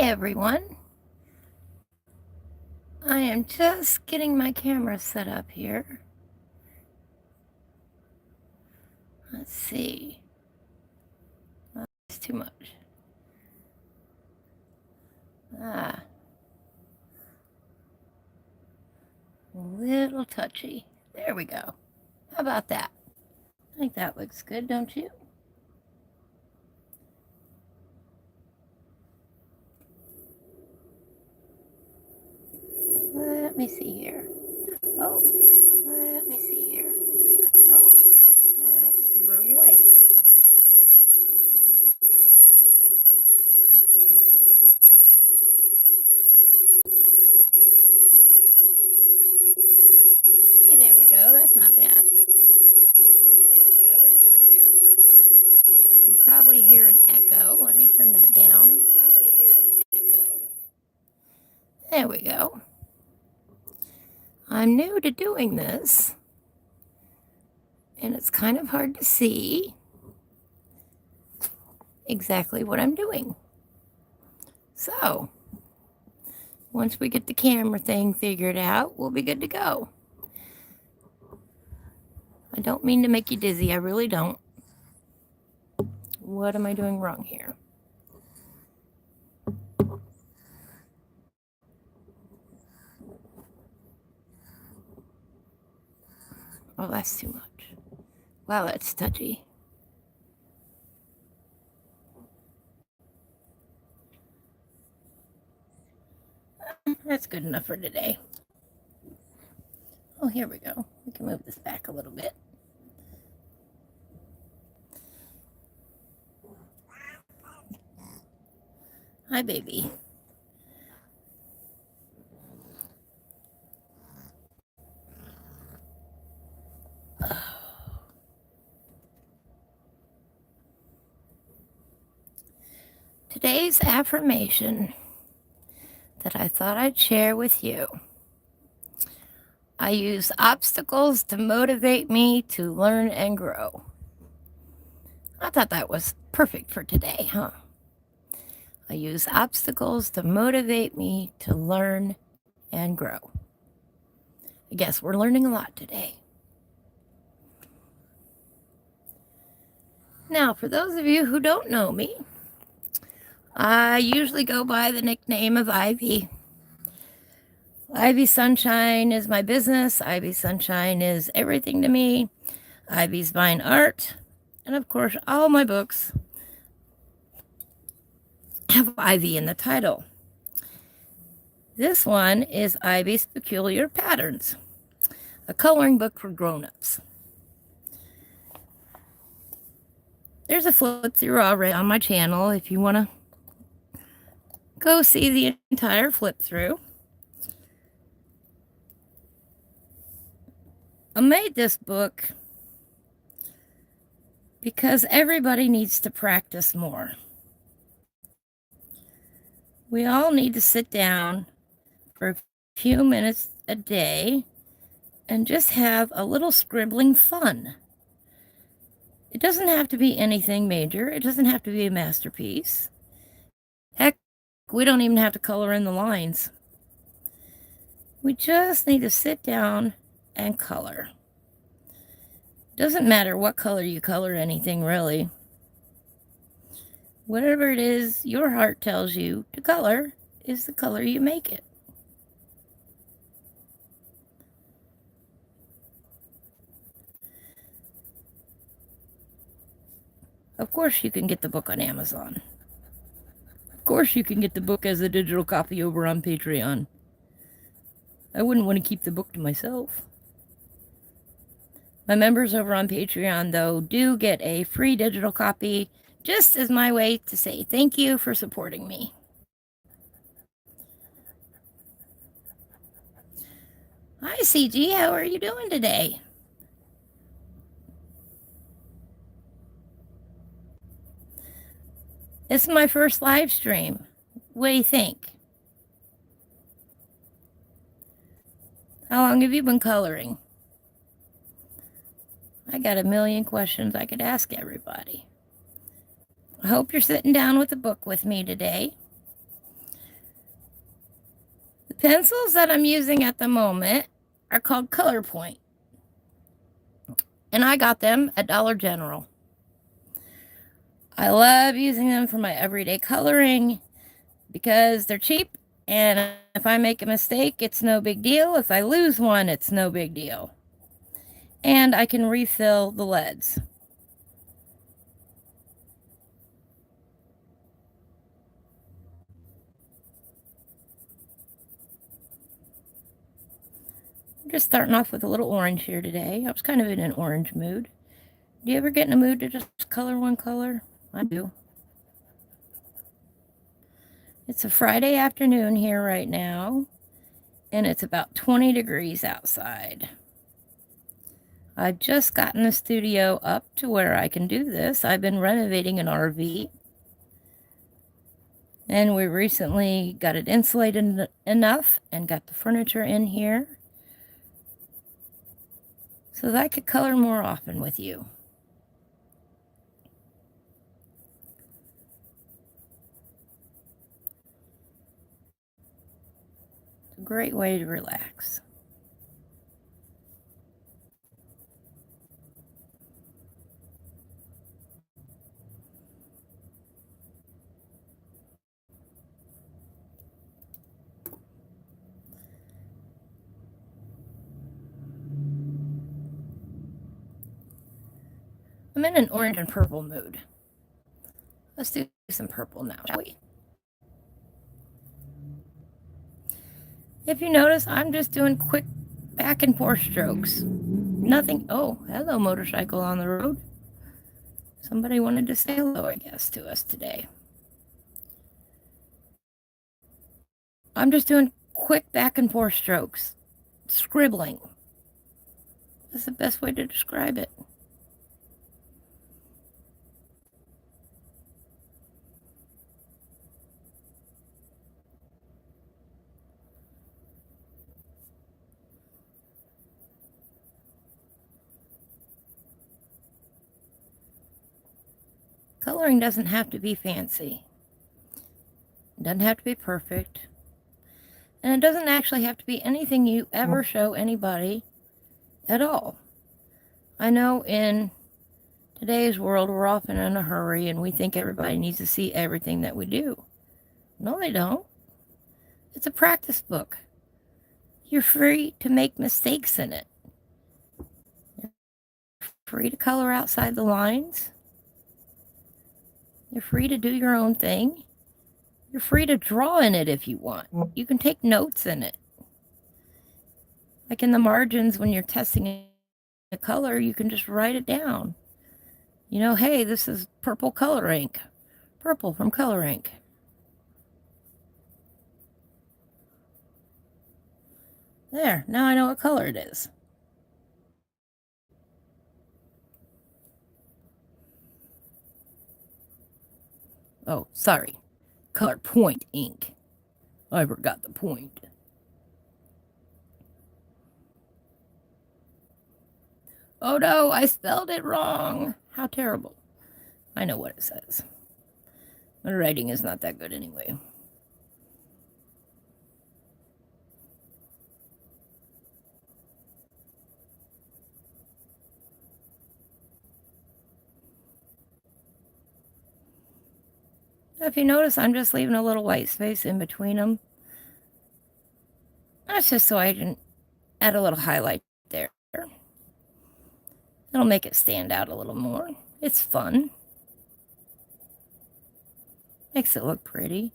everyone. I am just getting my camera set up here. Let's see. That's too much. A little touchy. There we go. How about that? I think that looks good, don't you? Let me see here. Oh, let me see here. Oh, that's the wrong way. Hey, there we go. That's not bad. You can probably hear an echo. Let me turn that down. There we go. I'm new to doing this, and it's kind of hard to see exactly what I'm doing. So, once we get the camera thing figured out, we'll be good to go. I don't mean to make you dizzy, I really don't. What am I doing wrong here? Oh, that's too much. Wow, that's touchy. That's good enough for today. Oh, here we go. We can move this back a little bit. Hi, baby. Today's affirmation that I thought I'd share with you. I use obstacles to motivate me to learn and grow. I thought that was perfect for today, huh? I use obstacles to motivate me to learn and grow. I guess we're learning a lot today. Now, for those of you who don't know me, I usually go by the nickname of Ivy. Ivy Sunshine is my business. Ivy Sunshine is everything to me. Ivy's Fine Art. And of course, all my books have Ivy in the title. This one is Ivy's Peculiar Patterns, a coloring book for grown-ups. There's a flip through already on my channel if you want to go see the entire flip through. I made this book because everybody needs to practice more. We all need to sit down for a few minutes a day and just have a little scribbling fun. It doesn't have to be anything major. It doesn't have to be a masterpiece. Heck, we don't even have to color in the lines. We just need to sit down and color. Doesn't matter what color you color anything, really. Whatever it is your heart tells you to color is the color you make it. Of course you can get the book on Amazon. Of course you can get the book as a digital copy over on Patreon. I wouldn't want to keep the book to myself. My members over on Patreon, though, do get a free digital copy, just as my way to say thank you for supporting me. Hi, CG. How are you doing today? This is my first live stream. What do you think? How long have you been coloring? I got a million questions I could ask everybody. I hope you're sitting down with a book with me today. pencils that I'm using at the moment are called Color Point, and I got them at Dollar General. I love using them for my everyday coloring because they're cheap, and if I make a mistake, it's no big deal. If I lose one, it's no big deal. And I can refill the leads. I'm just starting off with a little orange here today. I was kind of in an orange mood. Do you ever get in a mood to just color one color? I do. It's a Friday afternoon here right now, and it's about 20 degrees outside. I've just gotten the studio up to where I can do this. I've been renovating an RV, and we recently got it insulated enough and got the furniture in here so that I could color more often with you. It's a great way to relax. I'm in an orange and purple mood. Let's do some purple now, shall we? If you notice, I'm just doing quick back and forth strokes. Nothing. Oh, hello, motorcycle on the road. Somebody wanted to say hello, I guess, to us today. I'm just doing quick back and forth strokes. Scribbling. That's the best way to describe it. Coloring doesn't have to be fancy. It doesn't have to be perfect. And it doesn't actually have to be anything you ever show anybody at all. I know in today's world, we're often in a hurry and we think everybody needs to see everything that we do. No, they don't. It's a practice book. You're free to make mistakes in it. You're free to color outside the lines. You're free to do your own thing. You're free to draw in it if you want. You can take notes in it. Like in the margins when you're testing a color, you can just write it down. You know, hey, this is purple color ink. Purple from color ink. There, now I know what color it is. Oh, sorry. Color point ink. I forgot the point. Oh no, I spelled it wrong. How terrible. I know what it says. My writing is not that good anyway. If you notice, I'm just leaving a little white space in between them. That's just so I can add a little highlight there. It'll make it stand out a little more. It's fun. Makes it look pretty.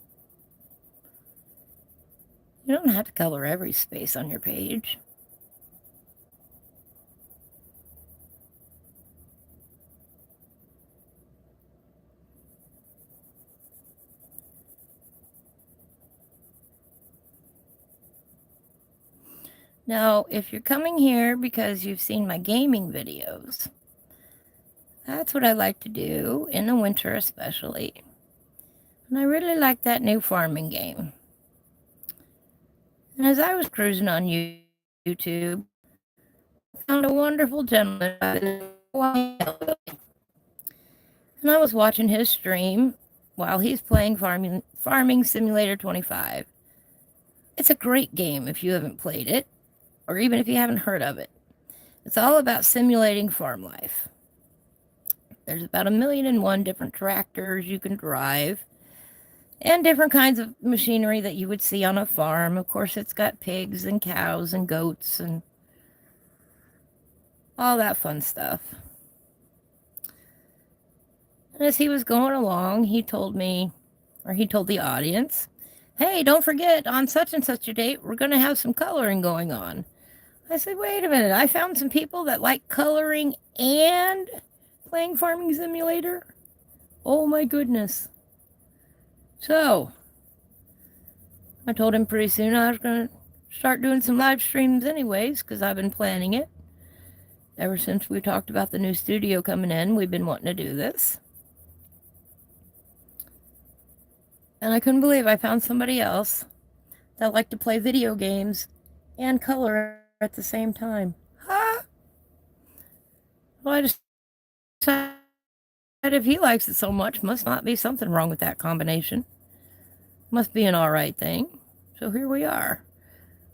You don't have to color every space on your page. Now, if you're coming here because you've seen my gaming videos, that's what I like to do in the winter especially. And I really like that new farming game. And as I was cruising on YouTube, I found a wonderful gentleman, and I was watching his stream while he's playing Farming Simulator 25. It's a great game if you haven't played it, or even if you haven't heard of it. It's all about simulating farm life. There's about 1,000,001 different tractors you can drive, and different kinds of machinery that you would see on a farm. Of course, it's got pigs and cows and goats and all that fun stuff. And as he was going along, he told me, or he told the audience, hey, don't forget, on such and such a date, we're going to have some coloring going on. I said, wait a minute, I found some people that like coloring and playing Farming Simulator? Oh my goodness. So, I told him pretty soon I was going to start doing some live streams anyways, because I've been planning it. Ever since we talked about the new studio coming in, we've been wanting to do this. And I couldn't believe I found somebody else that liked to play video games and color at the same time. Huh? Well, I decided if he likes it so much, must not be something wrong with that combination. Must be an alright thing. So here we are.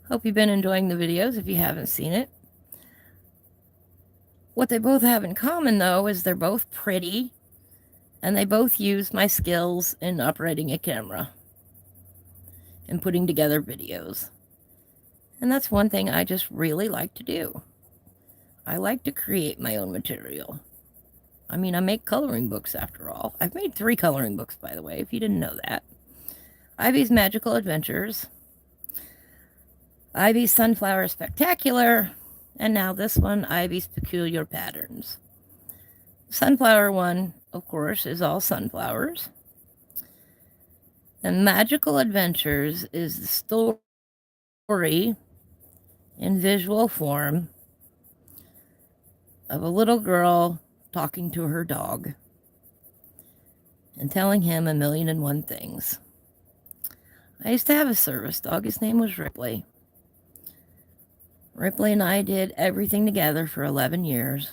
Hope you've been enjoying the videos if you haven't seen it. What they both have in common, though, is they're both pretty, and they both use my skills in operating a camera and putting together videos. And that's one thing I just really like to do. I like to create my own material. I mean, I make coloring books after all. I've made 3 coloring books, by the way, if you didn't know that. Ivy's Magical Adventures, Ivy's Sunflower Spectacular, and now this one, Ivy's Peculiar Patterns. Sunflower one, of course, is all sunflowers. And Magical Adventures is the story in visual form of a little girl talking to her dog and telling him 1,000,001 things. I used to have a service dog. His name was Ripley. Ripley and I did everything together for 11 years.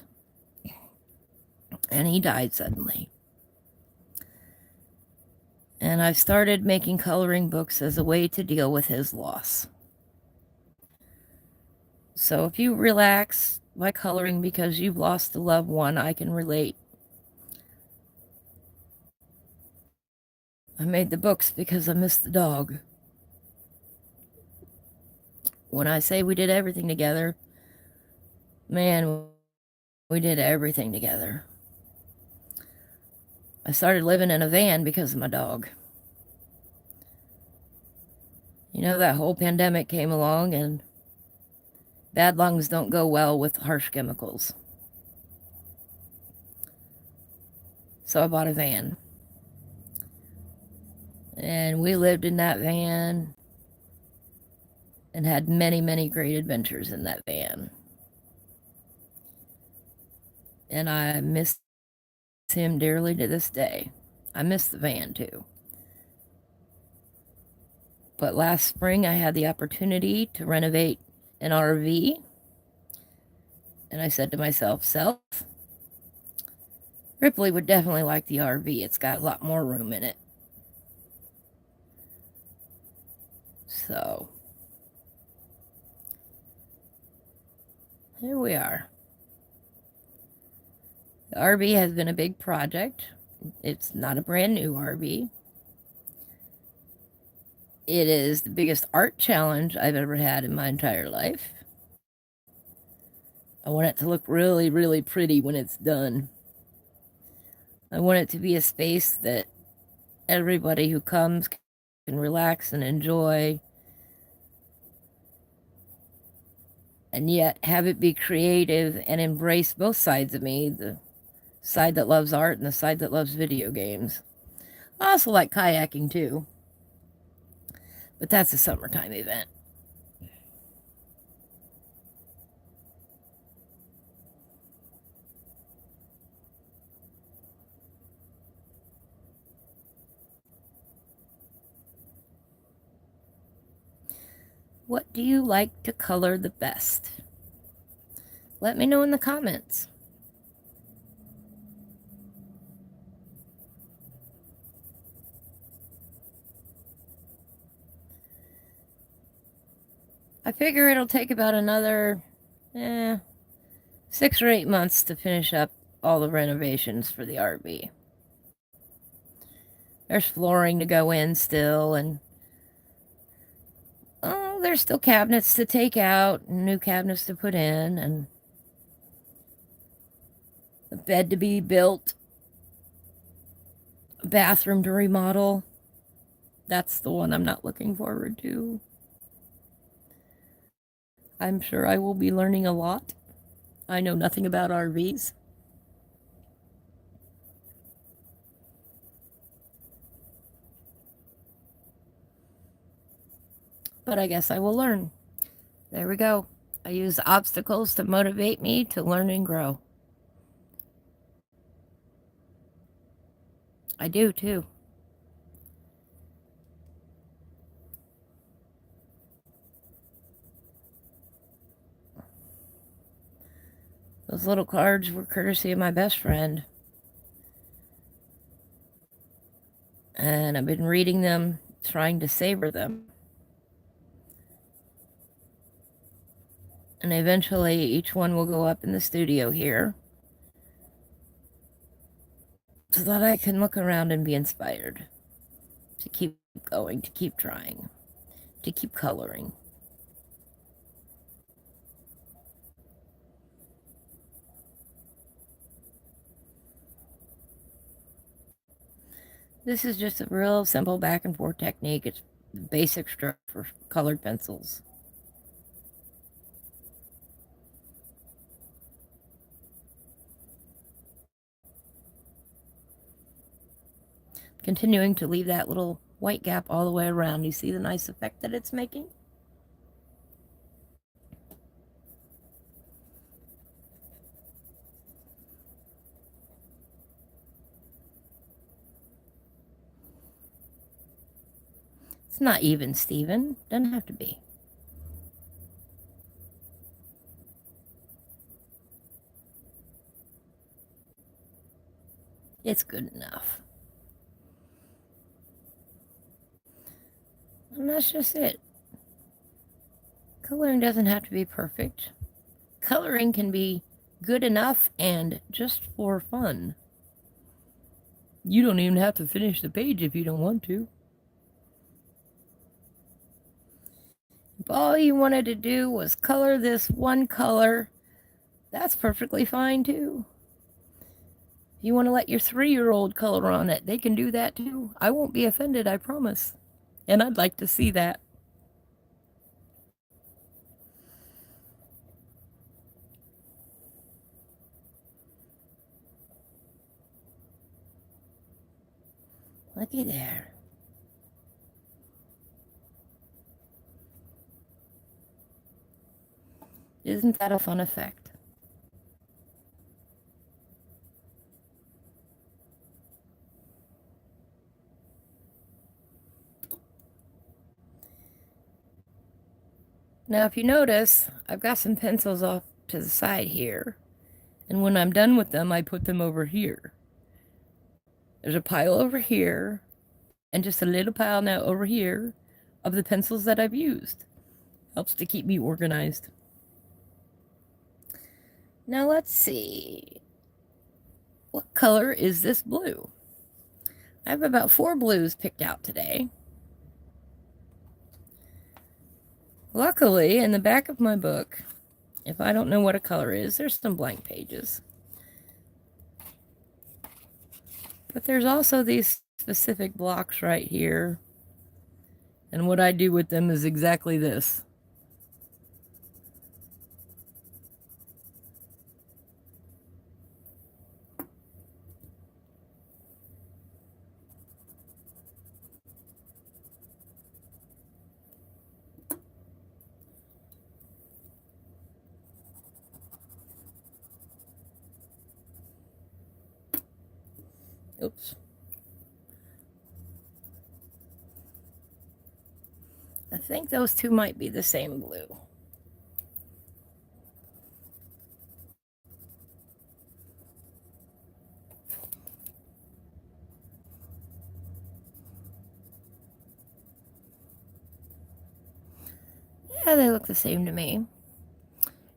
And he died suddenly. And I started making coloring books as a way to deal with his loss. So if you relax by coloring because you've lost a loved one, I can relate. I made the books because I miss the dog. When I say we did everything together, man, we did everything together. I started living in a van because of my dog. You know, that whole pandemic came along, and bad lungs don't go well with harsh chemicals. So I bought a van. And we lived in that van and had many, many great adventures in that van. And I miss him dearly to this day. I miss the van too. But last spring I had the opportunity to renovate an RV. And I said to myself, Ripley would definitely like the RV. It's got a lot more room in it. So, here we are. The RV has been a big project. It's not a brand new RV. It is the biggest art challenge I've ever had in my entire life. I want it to look really, really pretty when it's done. I want it to be a space that everybody who comes can relax and enjoy, and yet have it be creative and embrace both sides of me, the side that loves art and the side that loves video games. I also like kayaking too, but that's a summertime event. What do you like to color the best? Let me know in the comments. I figure it'll take about another 6 or 8 months to finish up all the renovations for the RV. There's flooring to go in still, and there's still cabinets to take out, and new cabinets to put in, and a bed to be built, a bathroom to remodel. That's the one I'm not looking forward to. I'm sure I will be learning a lot. I know nothing about RVs. But I guess I will learn. There we go. I use obstacles to motivate me to learn and grow. I do too. Those little cards were courtesy of my best friend. And I've been reading them, trying to savor them. And eventually each one will go up in the studio here so that I can look around and be inspired to keep going, to keep trying, to keep coloring. This is just a real simple back and forth technique. It's basic stroke for colored pencils. Continuing to leave that little white gap all the way around. You see the nice effect that it's making? It's not even, Stephen. Doesn't have to be. It's good enough. And that's just it. Coloring doesn't have to be perfect. Coloring can be good enough and just for fun. You don't even have to finish the page if you don't want to. If all you wanted to do was color this one color, that's perfectly fine too. If you want to let your 3-year-old color on it, they can do that too. I won't be offended, I promise. And I'd like to see that. Looky there. Isn't that a fun effect? Now, if you notice, I've got some pencils off to the side here. And when I'm done with them, I put them over here. There's a pile over here, and just a little pile now over here of the pencils that I've used. Helps to keep me organized. Now let's see. What color is this blue? I have about 4 blues picked out today. Luckily, in the back of my book, if I don't know what a color is, there's some blank pages. But there's also these specific blocks right here. And what I do with them is exactly this. Oops. I think those two might be the same blue. Yeah, they look the same to me.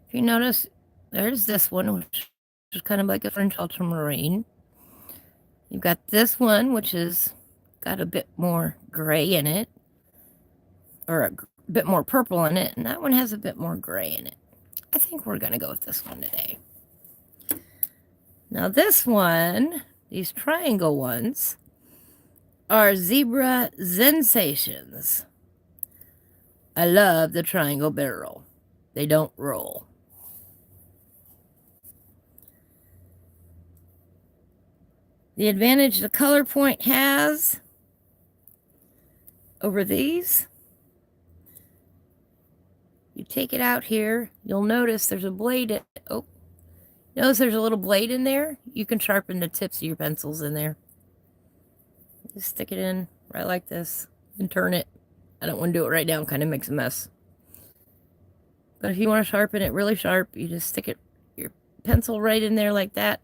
If you notice, there's this one, which is kind of like a French ultramarine. You've got this one, which is got a bit more gray in it, or a bit more purple in it, and that one has a bit more gray in it. I think we're going to go with this one today. Now this one, these triangle ones, are Zebra Sensations. I love the triangle barrel. They don't roll. The advantage the color point has over these, you take it out here, you'll notice there's a blade. Oh, notice there's a little blade in there? You can sharpen the tips of your pencils in there. Just stick it in right like this and turn it. I don't want to do it right now, it kind of makes a mess. But if you want to sharpen it really sharp, you just stick your pencil right in there like that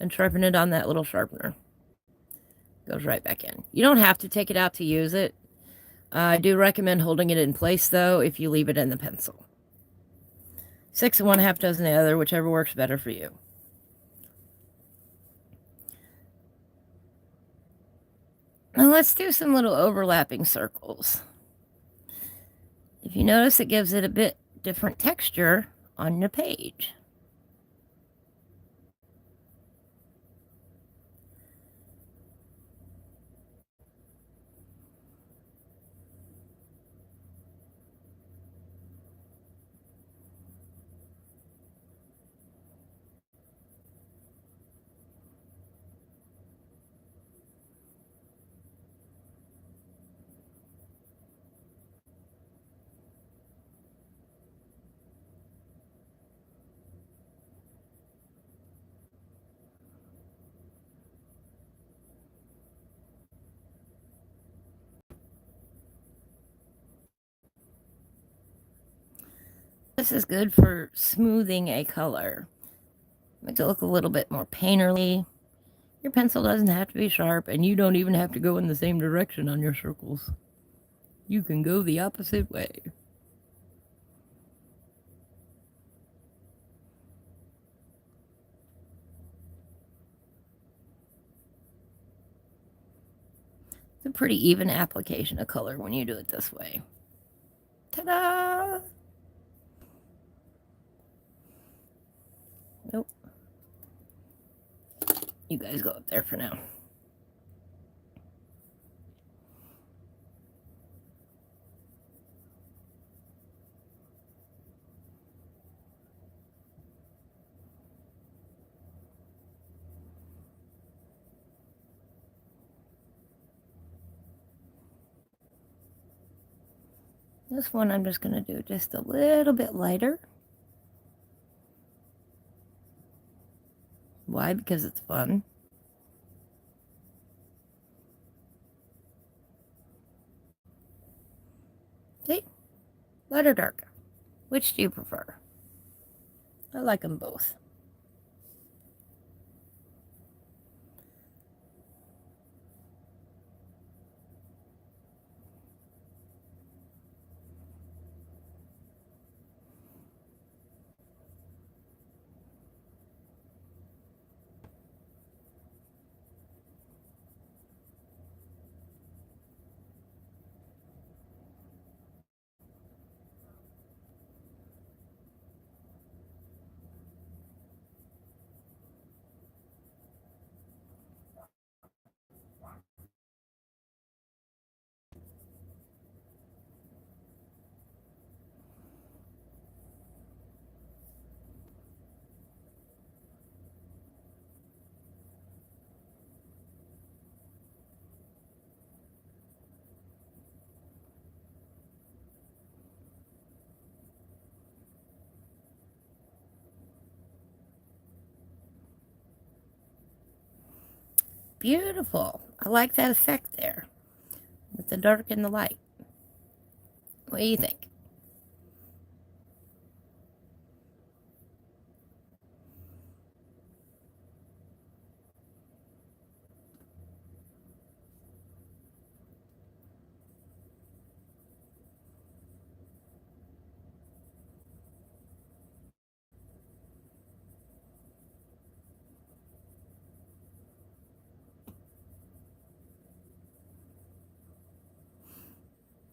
and sharpen it on that little sharpener. Goes right back in. You don't have to take it out to use it. I do recommend holding it in place, though, if you leave it in the pencil. 6 of one, half dozen the other, whichever works better for you. Now let's do some little overlapping circles. If you notice, it gives it a bit different texture on the page. This is good for smoothing a color. Makes it look a little bit more painterly. Your pencil doesn't have to be sharp, and you don't even have to go in the same direction on your circles. You can go the opposite way. It's a pretty even application of color when you do it this way. Ta-da! Nope. You guys go up there for now. This one I'm just going to do just a little bit lighter. Why? Because it's fun. See? Light or dark? Which do you prefer? I like them both. Beautiful. I like that effect there with the dark and the light. What do you think?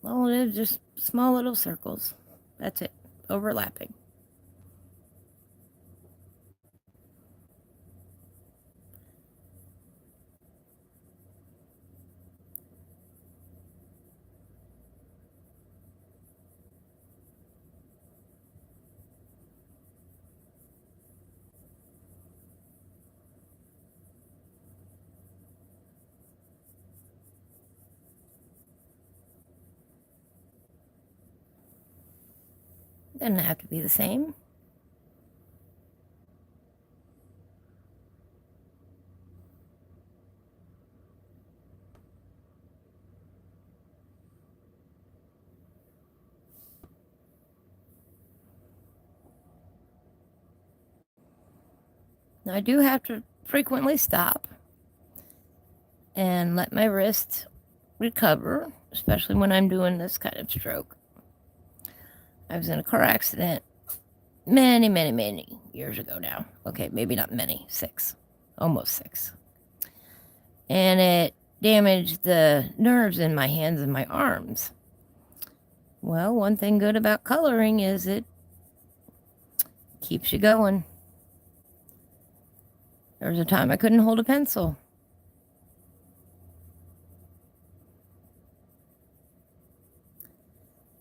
All it is, just small little circles. That's it, overlapping. Doesn't have to be the same. Now, I do have to frequently stop and let my wrist recover, especially when I'm doing this kind of stroke. I was in a car accident many years ago now. Okay, maybe not many, 6, almost 6. And it damaged the nerves in my hands and my arms. Well, one thing good about coloring is it keeps you going. There was a time I couldn't hold a pencil.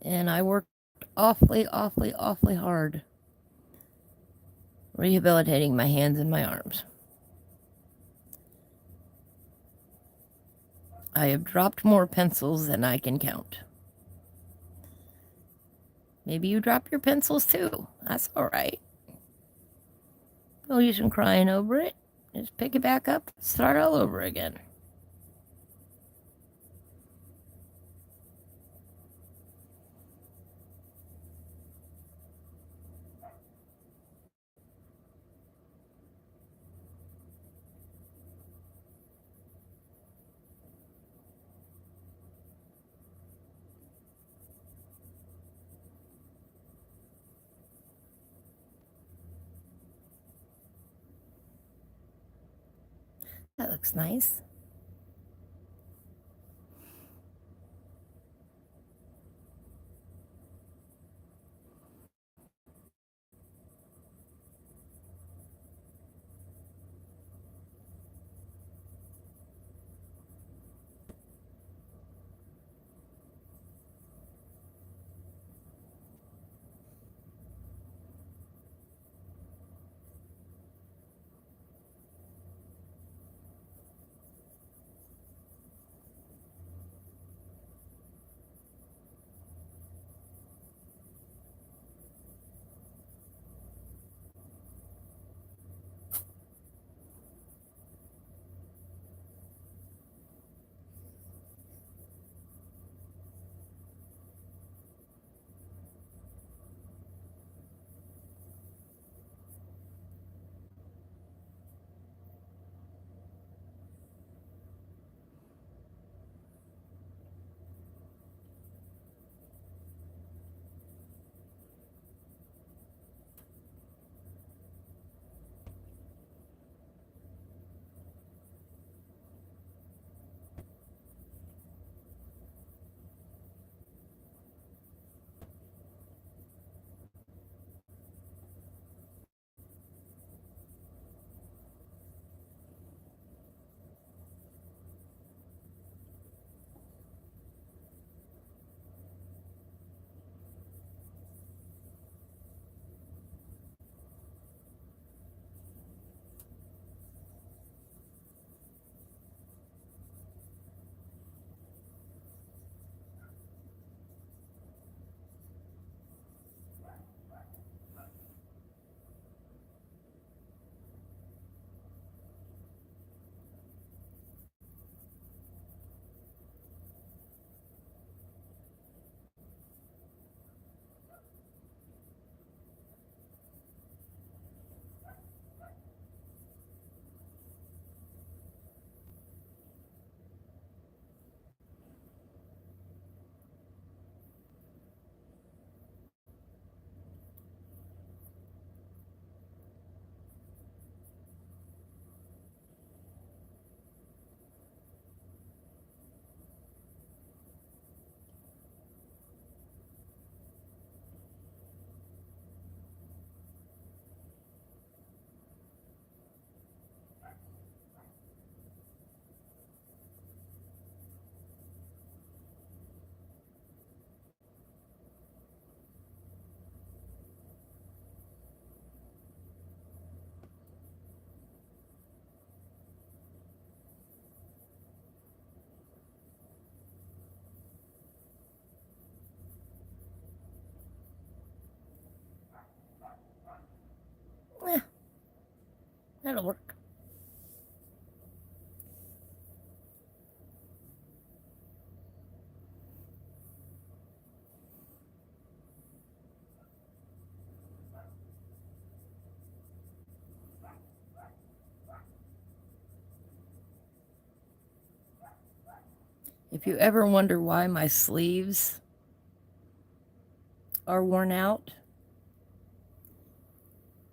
And I worked awfully hard rehabilitating my hands and my arms. I have dropped more pencils than I can count. Maybe you drop your pencils too. That's all right. No use in crying over it. Just pick it back up, start all over again. That looks nice. That'll work. If you ever wonder why my sleeves are worn out,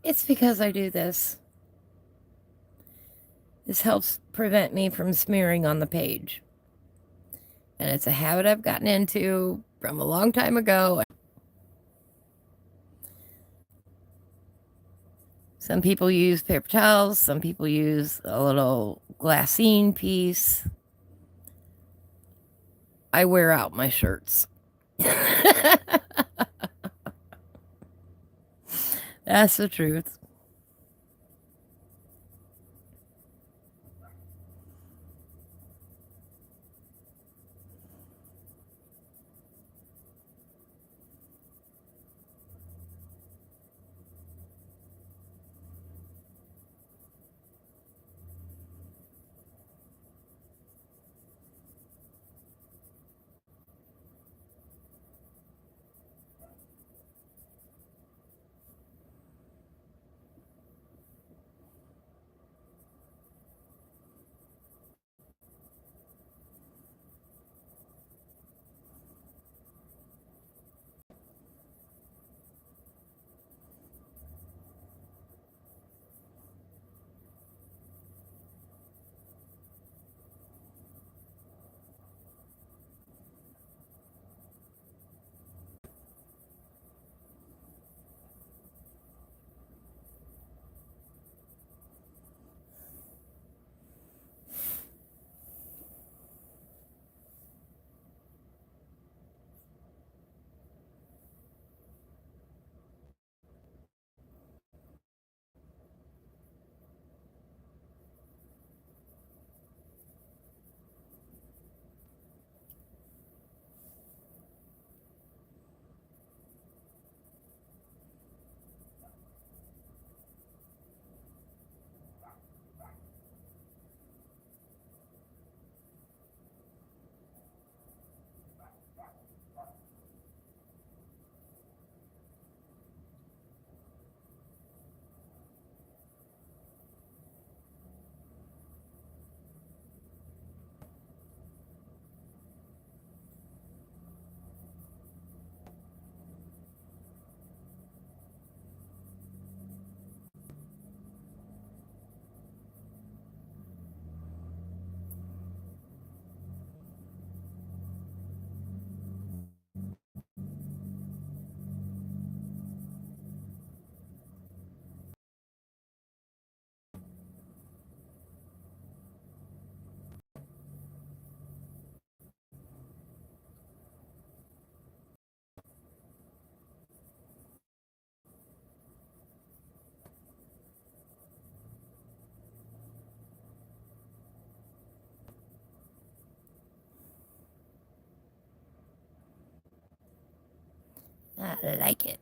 it's because I do this. This helps prevent me from smearing on the page. And it's a habit I've gotten into from a long time ago. Some people use paper towels, some people use a little glassine piece. I wear out my shirts. That's the truth. I like it.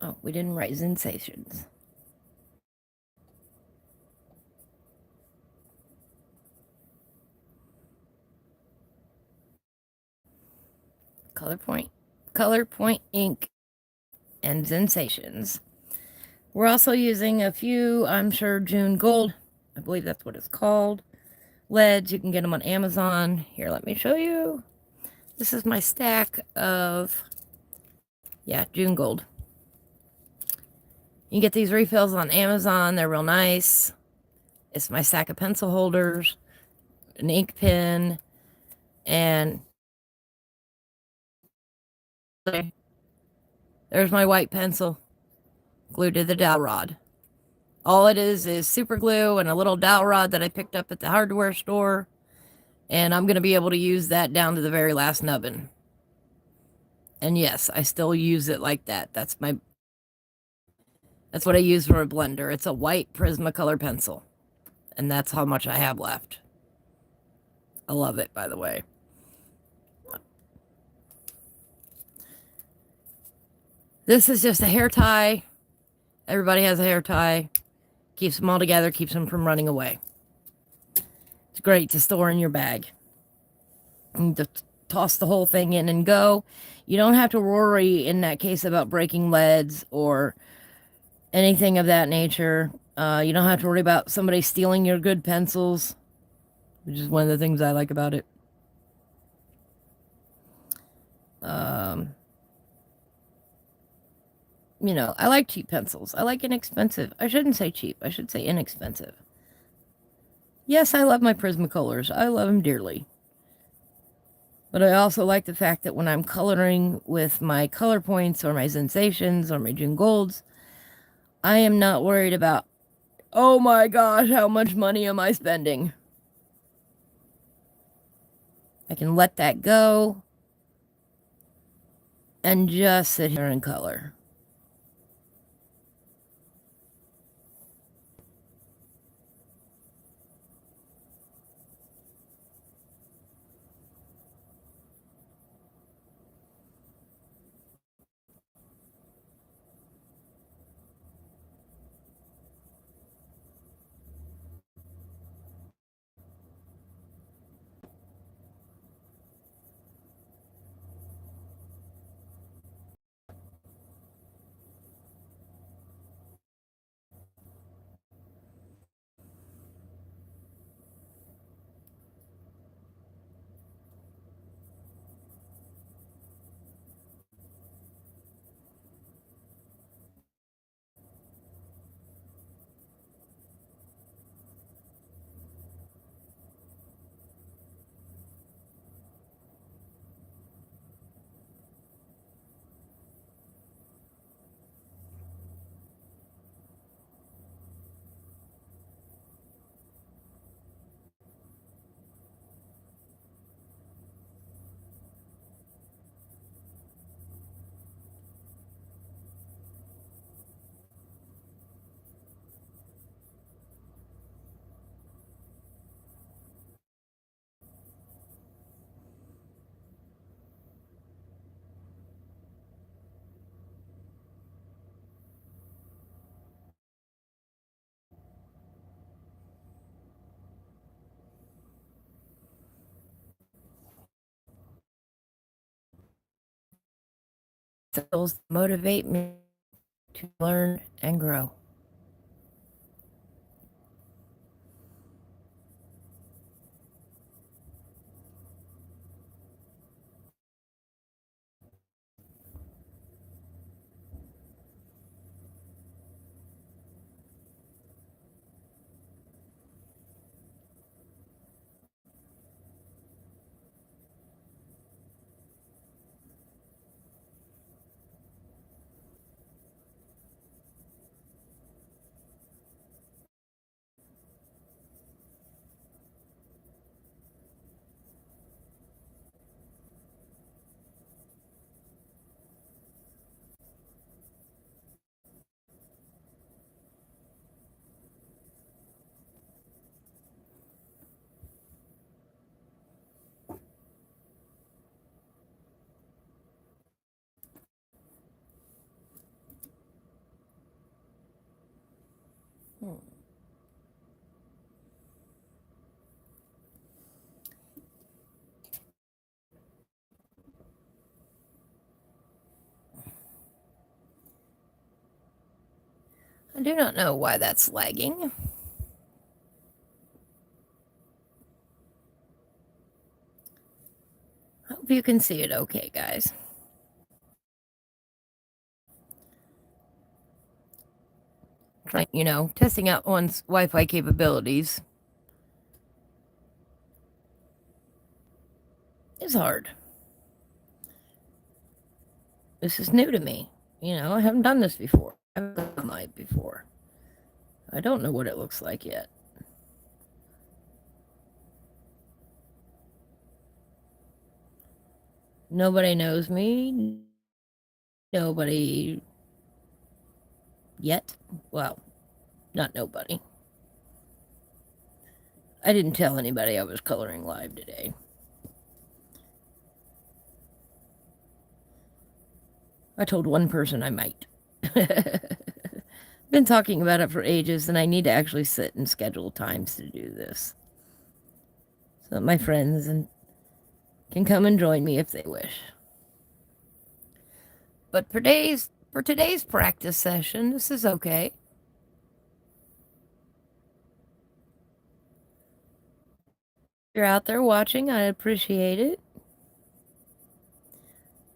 Oh, we didn't write sensations. Color point ink, and sensations. We're also using a few, I'm sure, June Gold. I believe that's what it's called. Leads. You can get them on Amazon. Here, let me show you. This is my stack of, yeah, June Gold. You can get these refills on Amazon. They're real nice. It's my stack of pencil holders, an ink pen, and there's my white pencil glued to the dowel rod. All it is super glue and a little dowel rod that I picked up at the hardware store. And I'm going to be able to use that down to the very last nubbin. And yes, I still use it like that. That's what I use for a blender. It's a white Prismacolor pencil. And that's how much I have left. I love it, by the way. This is just a hair tie. Everybody has a hair tie. Keeps them all together, keeps them from running away. It's great to store in your bag. And just toss the whole thing in and go. You don't have to worry in that case about breaking leads or anything of that nature. You don't have to worry about somebody stealing your good pencils, which is one of the things I like about it. You know, I like cheap pencils. I like inexpensive. I shouldn't say cheap. I should say inexpensive. Yes, I love my Prismacolors. I love them dearly. But I also like the fact that when I'm coloring with my color points or my sensations or my June Golds, I am not worried about, oh my gosh, how much money am I spending? I can let that go and just sit here and color. Those motivate me to learn and grow. I do not know why that's lagging. Hope you can see it okay, guys. Trying, you know, testing out one's Wi-Fi capabilities is hard. This is new to me. You know, I haven't done this before. I haven't done live before. I don't know what it looks like yet. Nobody knows me. Nobody yet. Well, not nobody. I didn't tell anybody I was coloring live today. I told one person I might. Been talking about it for ages, and I need to actually sit and schedule times to do this so that my friends can come and join me if they wish. But for today's practice session, this is okay. If you're out there watching, I appreciate it.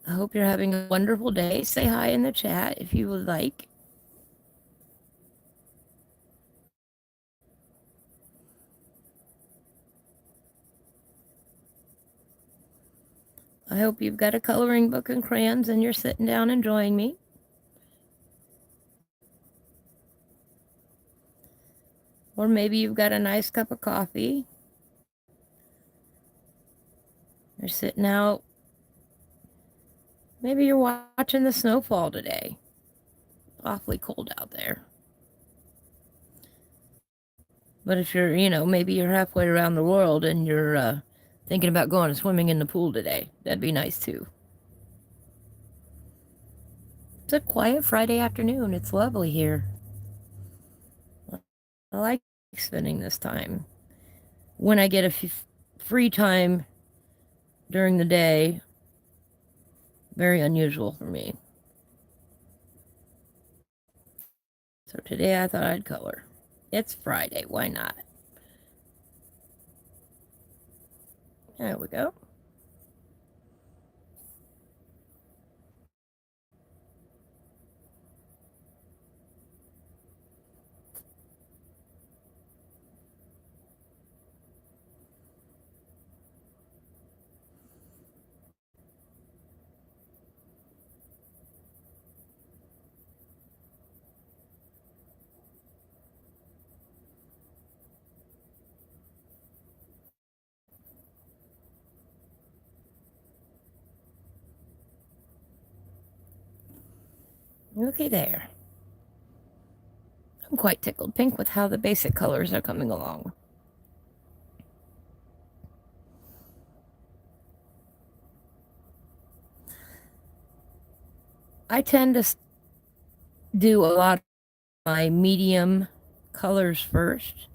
I hope you're having a wonderful day. Say hi in the chat if you would like. I hope you've got a coloring book and crayons and you're sitting down enjoying me. Or maybe you've got a nice cup of coffee. You're sitting out. Maybe you're watching the snowfall today. Awfully cold out there. But if you're, maybe you're halfway around the world and you're thinking about going swimming in the pool today, that'd be nice too. It's a quiet Friday afternoon. It's lovely here. I like spending this time. When I get a free time during the day, very unusual for me. So today I thought I'd color. It's Friday, why not? There we go. Looky there. I'm quite tickled pink with how the basic colors are coming along. I tend to do a lot of my medium colors first.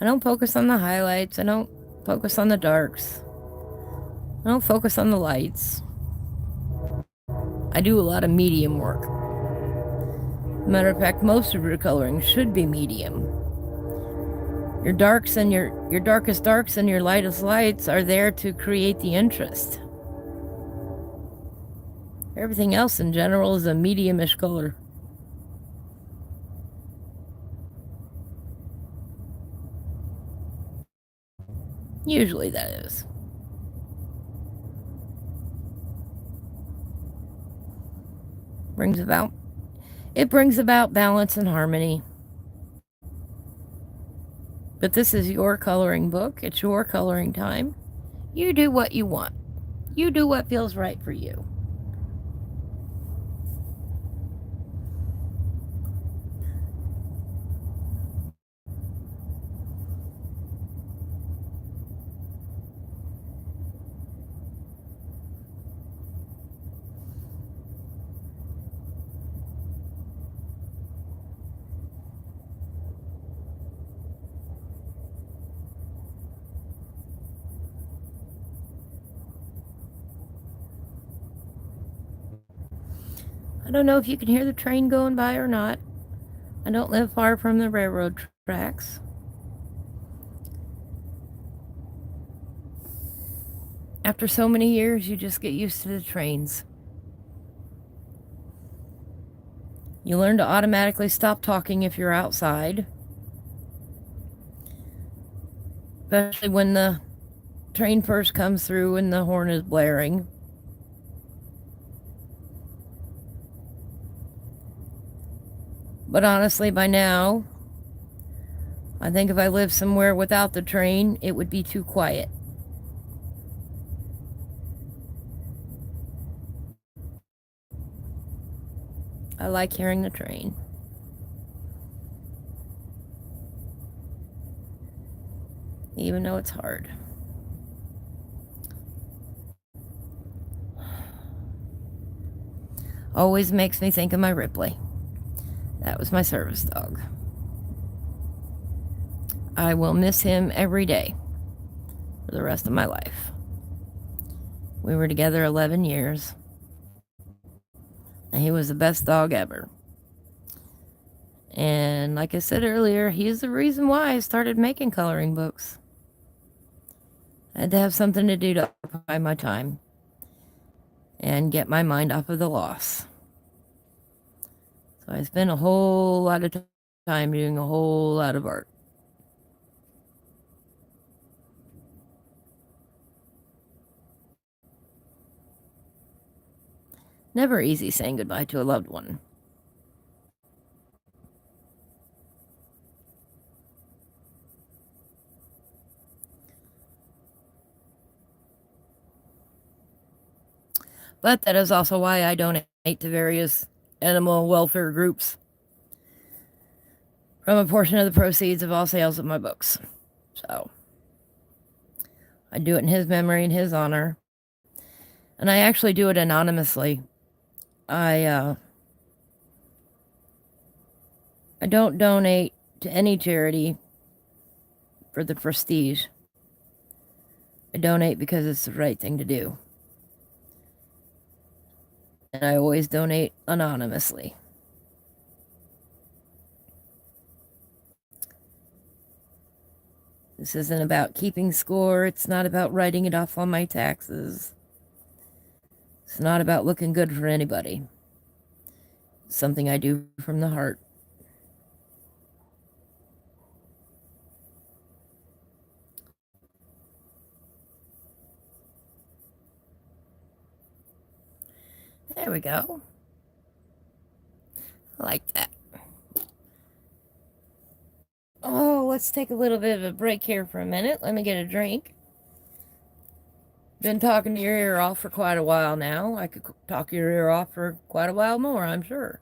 I don't focus on the highlights. I don't focus on the darks. I don't focus on the lights. I do a lot of medium work. Matter of fact, most of your coloring should be medium. Your darks and your darkest darks and your lightest lights are there to create the interest. Everything else in general is a medium-ish color. Usually that is. It brings about balance and harmony. But this is your coloring book. It's your coloring time. You do what you want. You do what feels right for you. I don't know if you can hear the train going by or not. I don't live far from the railroad tracks. After so many years, you just get used to the trains. You learn to automatically stop talking if you're outside. Especially when the train first comes through and the horn is blaring. But honestly, by now, I think if I lived somewhere without the train, it would be too quiet. I like hearing the train. Even though it's hard. always makes me think of my Ripley. That was my service dog. I will miss him every day for the rest of my life. We were together 11 years, and he was the best dog ever. And like I said earlier, he's the reason why I started making coloring books. I had to have something to do to occupy my time and get my mind off of the loss. So I spent a whole lot of time doing a whole lot of art. Never easy saying goodbye to a loved one. But that is also why I donate to various animal welfare groups from a portion of the proceeds of all sales of my books. So I do it in his memory and his honor. And I actually do it anonymously. I don't donate to any charity for the prestige. I donate because it's the right thing to do. And I always donate anonymously. This isn't about keeping score. It's not about writing it off on my taxes. It's not about looking good for anybody. It's something I do from the heart. There we go. I like that. Oh, let's take a little bit of a break here for a minute. Let me get a drink. Been talking to your ear off for quite a while now. I could talk your ear off for quite a while more, I'm sure.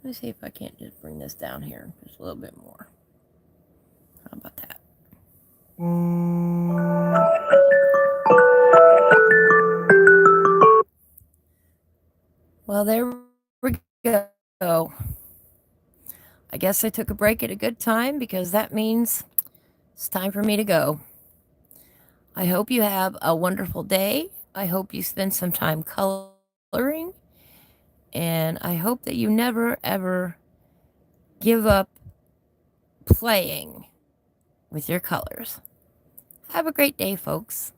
Let me see if I can't just bring this down here just a little bit more. How about that? Well, there we go. I guess I took a break at a good time because that means it's time for me to go. I hope you have a wonderful day. I hope you spend some time coloring. And I hope that you never, ever give up playing with your colors. Have a great day, folks.